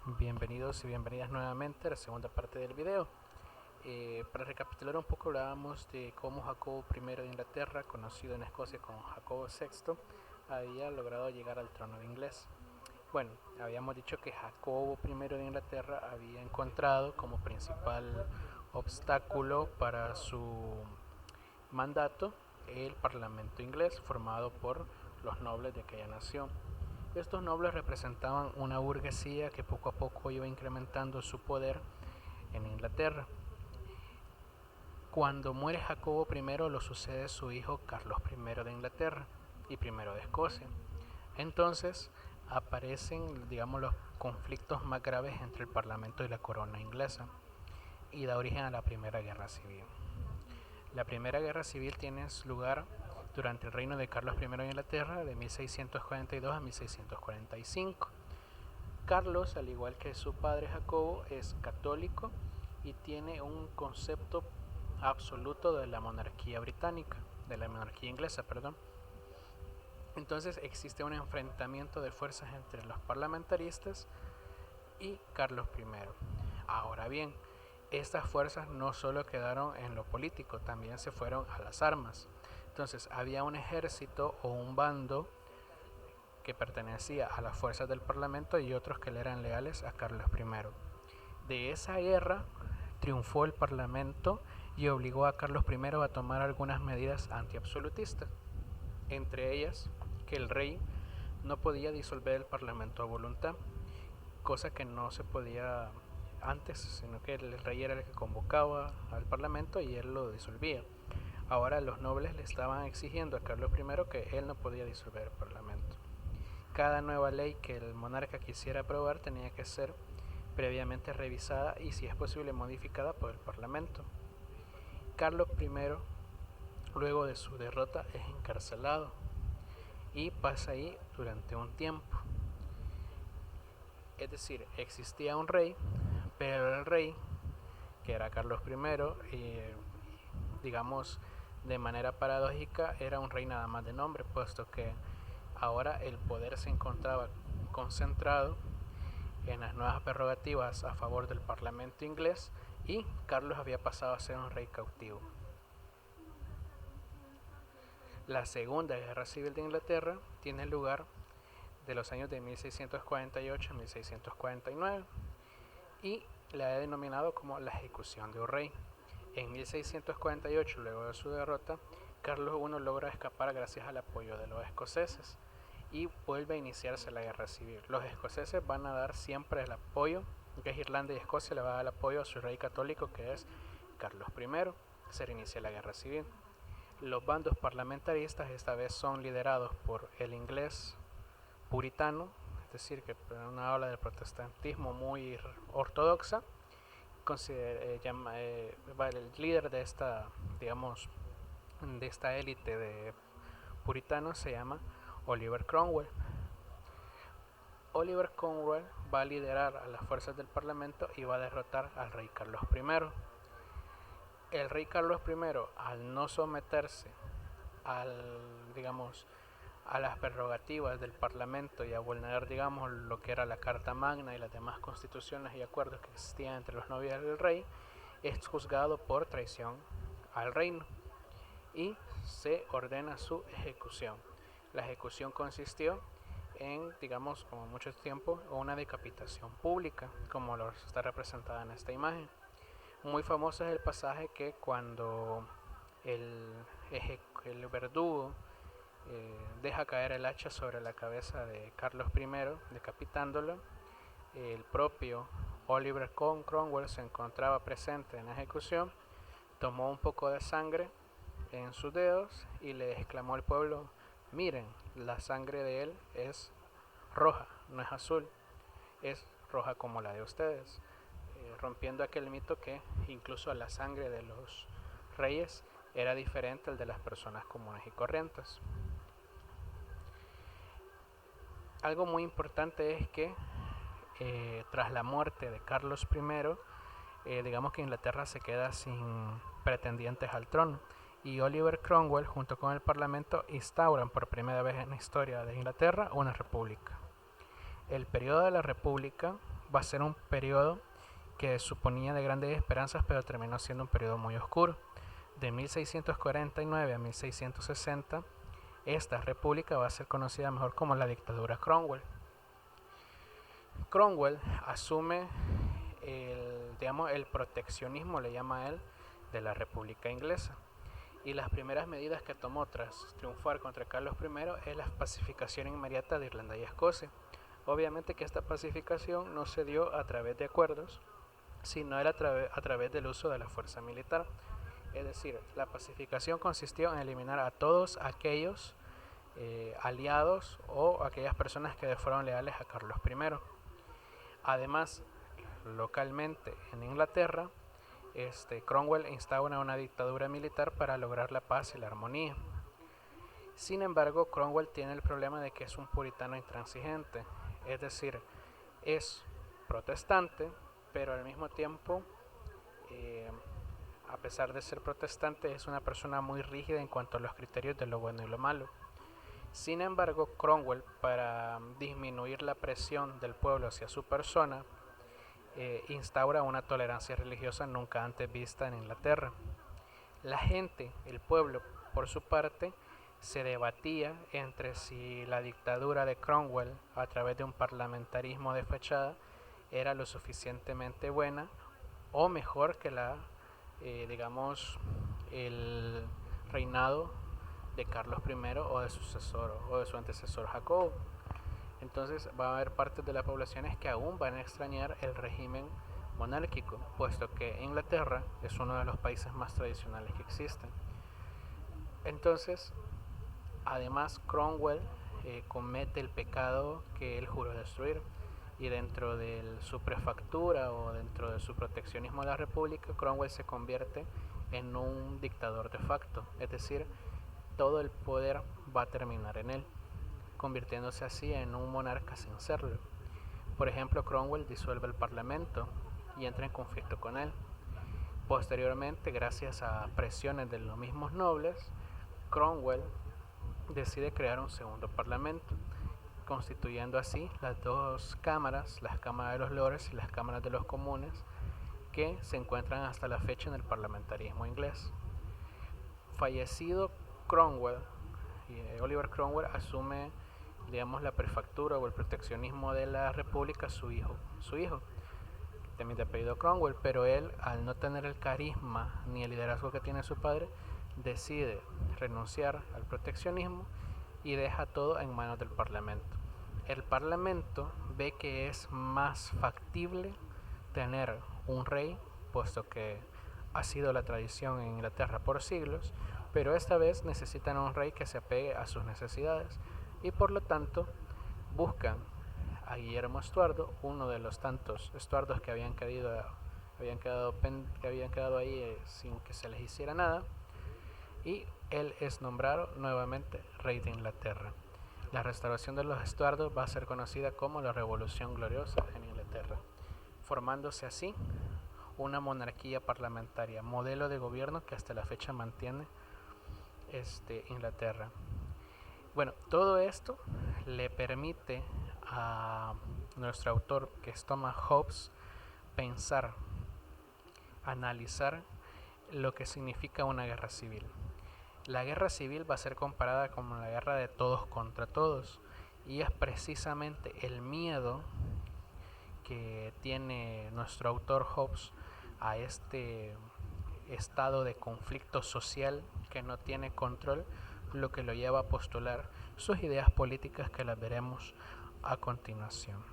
Bienvenidos y bienvenidas nuevamente a la segunda parte del video. Para recapitular un poco, hablábamos de cómo Jacobo I de Inglaterra, conocido en Escocia como Jacobo VI, había logrado llegar al trono de inglés. Bueno, habíamos dicho que Jacobo I de Inglaterra había encontrado como principal obstáculo para su mandato el parlamento inglés, formado por los nobles de aquella nación. Estos nobles representaban una burguesía que poco a poco iba incrementando su poder en Inglaterra. Cuando muere Jacobo I, lo sucede su hijo Carlos I de Inglaterra y I de Escocia. Entonces aparecen, digamos, los conflictos más graves entre el parlamento y la corona inglesa y da origen a la Primera Guerra Civil. La Primera Guerra Civil tiene lugar durante el reino de Carlos I de Inglaterra de 1642 a 1645. Carlos, al igual que su padre Jacobo, es católico y tiene un concepto absoluto de la monarquía británica, de la monarquía inglesa, perdón. Entonces existe un enfrentamiento de fuerzas entre los parlamentaristas y Carlos I. Ahora bien, estas fuerzas no solo quedaron en lo político, también se fueron a las armas. Entonces había un ejército o un bando que pertenecía a las fuerzas del parlamento y otros que le eran leales a Carlos I. De esa guerra triunfó el parlamento y obligó a Carlos I a tomar algunas medidas antiabsolutistas, entre ellas que el rey no podía disolver el parlamento a voluntad, cosa que no se podía antes, sino que el rey era el que convocaba al parlamento y él lo disolvía. Ahora los nobles le estaban exigiendo a Carlos I que él no podía disolver el parlamento. Cada nueva ley que el monarca quisiera aprobar tenía que ser previamente revisada y, si es posible, modificada por el parlamento. Carlos I, luego de su derrota, es encarcelado y pasa ahí durante un tiempo. Es decir, existía un rey, pero el rey, que era Carlos I, digamos de manera paradójica, era un rey nada más de nombre, puesto que ahora el poder se encontraba concentrado en las nuevas prerrogativas a favor del parlamento inglés y Carlos había pasado a ser un rey cautivo. La Segunda Guerra Civil de Inglaterra tiene lugar de los años de 1648 a 1649 y la he denominado como la ejecución de un rey. En 1648, luego de su derrota, Carlos I logra escapar gracias al apoyo de los escoceses y vuelve a iniciarse la guerra civil. Los escoceses van a dar siempre el apoyo, que es Irlanda y Escocia, le va a dar el apoyo a su rey católico, que es Carlos I. Se reinicia la guerra civil. Los bandos parlamentaristas esta vez son liderados por el inglés puritano, es decir, que una ola del protestantismo muy ortodoxa. El líder de esta, digamos, de esta élite de puritanos se llama Oliver Cromwell. Oliver Cromwell va a liderar a las fuerzas del parlamento y va a derrotar al rey Carlos I. El rey Carlos I, al no someterse digamos, a las prerrogativas del parlamento y a vulnerar, digamos, lo que era la Carta Magna y las demás constituciones y acuerdos que existían entre los nobles del rey, es juzgado por traición al reino y se ordena su ejecución. La ejecución consistió en, digamos, como mucho tiempo, una decapitación pública, como lo está representada en esta imagen. Muy famoso es el pasaje que cuando el verdugo deja caer el hacha sobre la cabeza de Carlos I, decapitándolo, el propio Oliver Cromwell se encontraba presente en la ejecución, tomó un poco de sangre en sus dedos y le exclamó al pueblo: miren, la sangre de él es roja, no es azul, es roja como la de ustedes, rompiendo aquel mito que incluso la sangre de los reyes era diferente al de las personas comunes y corrientes. Algo muy importante es que tras la muerte de Carlos I, digamos que Inglaterra se queda sin pretendientes al trono y Oliver Cromwell junto con el parlamento instauran por primera vez en la historia de Inglaterra una república. El periodo de la república va a ser un periodo que suponía de grandes esperanzas, pero terminó siendo un periodo muy oscuro. De 1649 a 1660, esta república va a ser conocida mejor como la dictadura Cromwell. Cromwell asume el proteccionismo, le llama él, de la República Inglesa. Y las primeras medidas que tomó tras triunfar contra Carlos I es la pacificación inmediata de Irlanda y Escocia. Obviamente que esta pacificación no se dio a través de acuerdos, sino era a través del uso de la fuerza militar. Es decir, la pacificación consistió en eliminar a todos aquellos aliados o aquellas personas que fueron leales a Carlos I. Además, localmente en Inglaterra, Cromwell instaura una dictadura militar para lograr la paz y la armonía. Sin embargo, Cromwell tiene el problema de que es un puritano intransigente, es decir, es protestante, pero al mismo tiempo, a pesar de ser protestante, es una persona muy rígida en cuanto a los criterios de lo bueno y lo malo. Sin embargo, Cromwell, para disminuir la presión del pueblo hacia su persona, instaura una tolerancia religiosa nunca antes vista en Inglaterra. La gente, el pueblo, por su parte, se debatía entre si la dictadura de Cromwell, a través de un parlamentarismo de fachada, era lo suficientemente buena o mejor que el reinado de Carlos I o de su antecesor Jacobo. Entonces va a haber partes de las poblaciones que aún van a extrañar el régimen monárquico, puesto que Inglaterra es uno de los países más tradicionales que existen. Entonces, además, Cromwell comete el pecado que él juró destruir, y dentro de su prefectura o dentro de su proteccionismo de la república, Cromwell se convierte en un dictador de facto, es decir, todo el poder va a terminar en él, convirtiéndose así en un monarca sin serlo. Por ejemplo, Cromwell disuelve el parlamento y entra en conflicto con él. Posteriormente, gracias a presiones de los mismos nobles, Cromwell decide crear un segundo parlamento, constituyendo así las dos cámaras, las cámaras de los lores y las cámaras de los comunes, que se encuentran hasta la fecha en el parlamentarismo inglés. Fallecido Cromwell, Oliver Cromwell asume, la prefectura o el proteccionismo de la república su hijo, también de apellido Cromwell, pero él, al no tener el carisma ni el liderazgo que tiene su padre, decide renunciar al proteccionismo y deja todo en manos del parlamento. El parlamento ve que es más factible tener un rey, puesto que ha sido la tradición en Inglaterra por siglos, pero esta vez necesitan un rey que se apegue a sus necesidades y por lo tanto buscan a Guillermo Estuardo, uno de los tantos Estuardos que habían quedado ahí sin que se les hiciera nada, y él es nombrado nuevamente rey de Inglaterra. La restauración de los Estuardos va a ser conocida como la Revolución Gloriosa en Inglaterra, formándose así una monarquía parlamentaria, modelo de gobierno que hasta la fecha mantiene Inglaterra. Bueno, todo esto le permite a nuestro autor, que es Thomas Hobbes, pensar, analizar lo que significa una guerra civil. La guerra civil va a ser comparada como la guerra de todos contra todos, y es precisamente el miedo que tiene nuestro autor Hobbes a este estado de conflicto social que no tiene control, lo que lo lleva a postular sus ideas políticas, que las veremos a continuación.